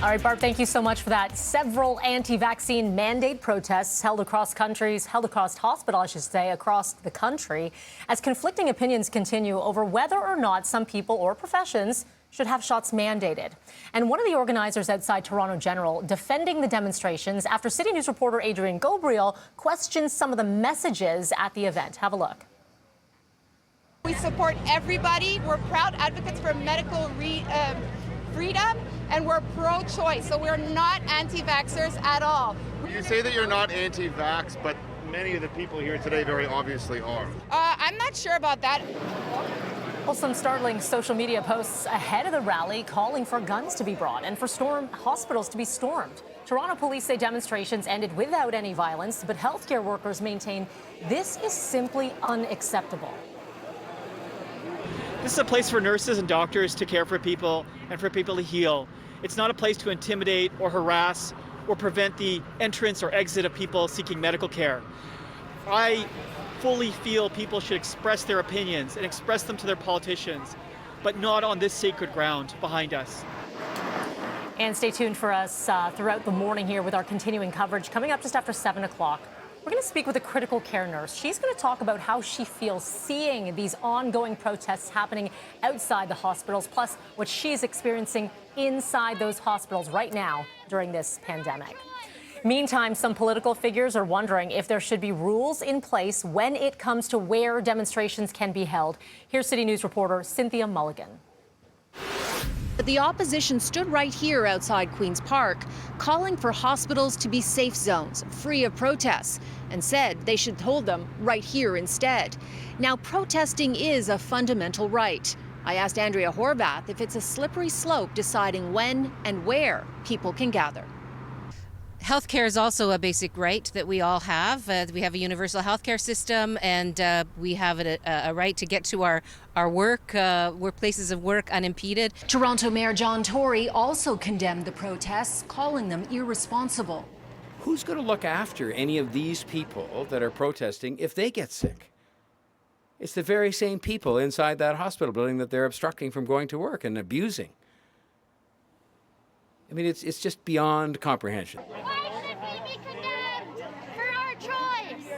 All right, Barb, thank you so much for that. Several anti-vaccine mandate protests held across hospital, I should say, across the country, as conflicting opinions continue over whether or not some people or professions should have shots mandated. And one of the organizers outside Toronto General defending the demonstrations after City News reporter Adrian Gabriel questions some of the messages at the event. Have a look. We support everybody. We're proud advocates for medical freedom, and we're pro-choice, so we're not anti-vaxxers at all. You say that you're not anti-vax, but many of the people here today very obviously are. I'm not sure about that. Well, some startling social media posts ahead of the rally calling for guns to be brought and for hospitals to be stormed. Toronto police say demonstrations ended without any violence, but healthcare workers maintain this is simply unacceptable. This is a place for nurses and doctors to care for people and for people to heal. It's not a place to intimidate or harass or prevent the entrance or exit of people seeking medical care. I fully feel people should express their opinions and express them to their politicians, but not on this sacred ground behind us. And stay tuned for us throughout the morning here with our continuing coverage. Coming up just after 7 o'clock, we're going to speak with a critical care nurse. She's going to talk about how she feels seeing these ongoing protests happening outside the hospitals, plus what she's experiencing inside those hospitals right now during this pandemic. Meantime, some political figures are wondering if there should be rules in place when it comes to where demonstrations can be held. Here's City News reporter Cynthia Mulligan. The opposition stood right here outside Queen's Park, calling for hospitals to be safe zones, free of protests, and said they should hold them right here instead. Now, protesting is a fundamental right. I asked Andrea Horvath if it's a slippery slope deciding when and where people can gather. Healthcare is also a basic right that we all have. We have a universal healthcare system, and we have a right to get to our places of work unimpeded. Toronto Mayor John Tory also condemned the protests, calling them irresponsible. Who's going to look after any of these people that are protesting if they get sick? It's the very same people inside that hospital building that they're obstructing from going to work and abusing. I mean, it's just beyond comprehension. Why should we be condemned for our choice?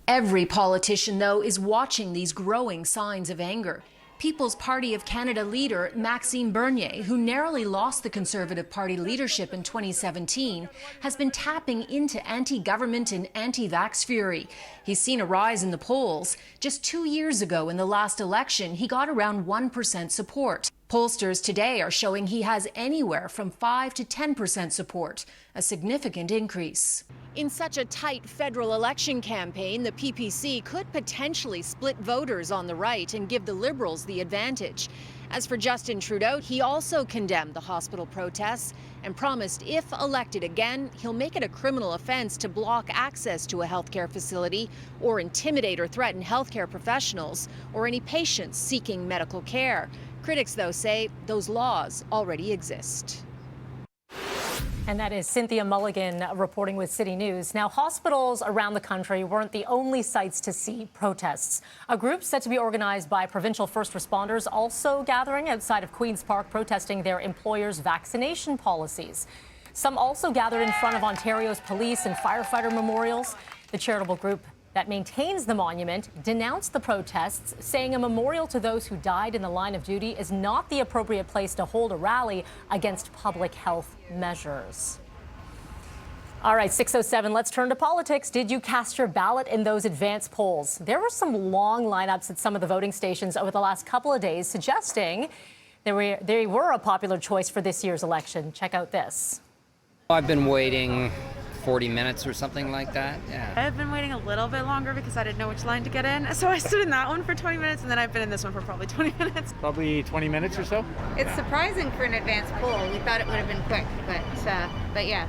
Every politician, though, is watching these growing signs of anger. People's Party of Canada leader Maxime Bernier, who narrowly lost the Conservative Party leadership in 2017, has been tapping into anti-government and anti-vax fury. He's seen a rise in the polls. Just 2 years ago, in the last election, he got around 1% support. Pollsters today are showing he has anywhere from 5 to 10% support, a significant increase. In such a tight federal election campaign, the PPC could potentially split voters on the right and give the Liberals the advantage. As for Justin Trudeau, he also condemned the hospital protests and promised if elected again, he'll make it a criminal offense to block access to a healthcare facility or intimidate or threaten healthcare professionals or any patients seeking medical care. Critics, though, say those laws already exist. And that is Cynthia Mulligan reporting with City News. Now, hospitals around the country weren't the only sites to see protests. A group said to be organized by provincial first responders also gathering outside of Queen's Park protesting their employers' vaccination policies. Some also gathered in front of Ontario's police and firefighter memorials. The charitable group that maintains the monument denounced the protests, saying a memorial to those who died in the line of duty is not the appropriate place to hold a rally against public health measures. All right, 6:07, let's turn to politics. Did you cast your ballot in those advance polls? There were some long lineups at some of the voting stations over the last couple of days, suggesting they were a popular choice for this year's election. Check out this. I've been waiting 40 minutes or something like that. Yeah. I've been waiting a little bit longer because I didn't know which line to get in. So I stood in that one for 20 minutes and then I've been in this one for probably 20 minutes. Probably 20 minutes or so. It's surprising for an advance poll. We thought it would have been quick, but yeah.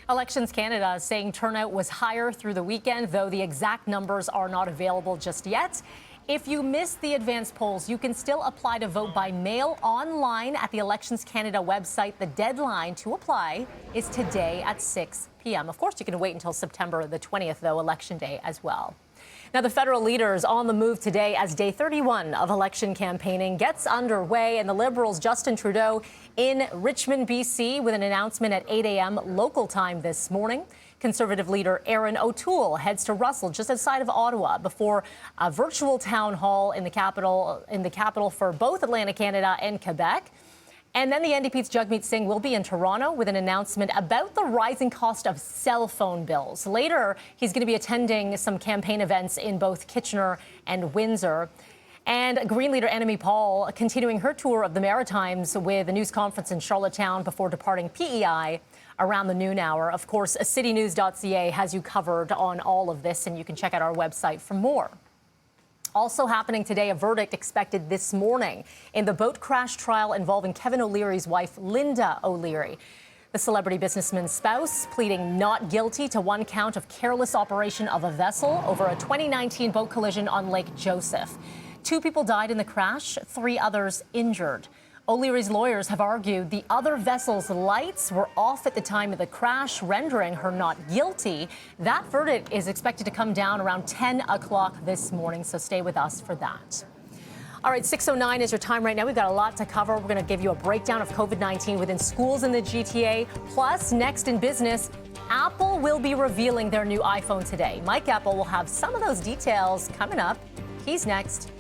Elections Canada saying turnout was higher through the weekend, though the exact numbers are not available just yet. If you missed the advance polls, you can still apply to vote by mail online at the Elections Canada website. The deadline to apply is today at 6 p.m. Of course, you can wait until September the 20th, though, Election Day as well. Now, the federal leaders on the move today as day 31 of election campaigning gets underway, and the Liberals' Justin Trudeau in Richmond, BC, with an announcement at 8 a.m. local time this morning. Conservative leader Erin O'Toole heads to Russell, just outside of Ottawa, before a virtual town hall in the capital for both Atlantic Canada and Quebec. And then the NDP's Jagmeet Singh will be in Toronto with an announcement about the rising cost of cell phone bills. Later, he's going to be attending some campaign events in both Kitchener and Windsor. And Green leader Annamie Paul continuing her tour of the Maritimes with a news conference in Charlottetown before departing PEI around the noon hour. Of course, citynews.ca has you covered on all of this, and you can check out our website for more. Also happening today, a verdict expected this morning in the boat crash trial involving Kevin O'Leary's wife, Linda O'Leary. The celebrity businessman's spouse pleading not guilty to one count of careless operation of a vessel over a 2019 boat collision on Lake Joseph. 2 people died in the crash, 3 others injured. O'Leary's lawyers have argued the other vessel's lights were off at the time of the crash, rendering her not guilty. That verdict is expected to come down around 10 o'clock this morning, so stay with us for that. All right, 6:09 is your time right now. We've got a lot to cover. We're going to give you a breakdown of COVID-19 within schools in the GTA. Plus, next in business, Apple will be revealing their new iPhone today. Mike Apple will have some of those details coming up. He's next.